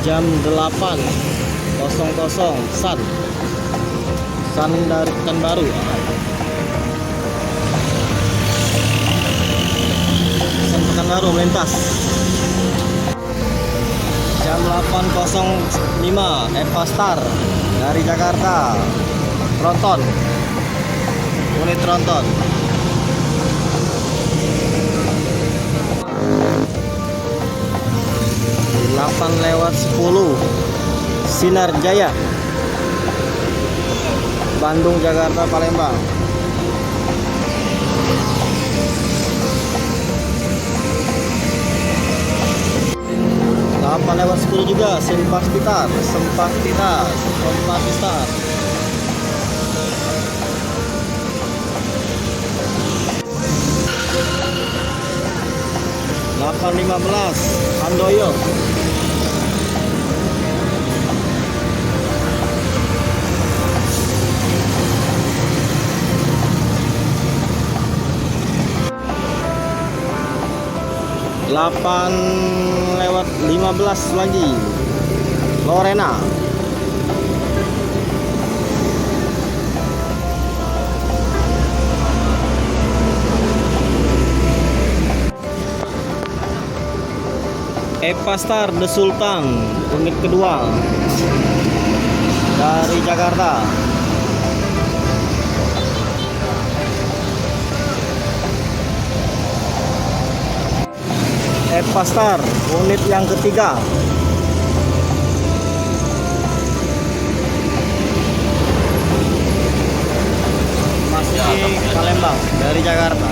jam 8.00 Sun dari Pekanbaru. Sun Pekanbaru melintas. Jam 8.05 Eva Star dari Jakarta. Tronton. Unit Tronton. 8:10 Sinar Jaya Bandung, Jakarta, Palembang. 8:10 juga Sempastistar. 8:15 Handoyo. Delapan lewat 15 lagi Lorena. Eva Star The Sultan unit kedua dari Jakarta. Eva Star unit yang ketiga. Masih Palembang dari Jakarta.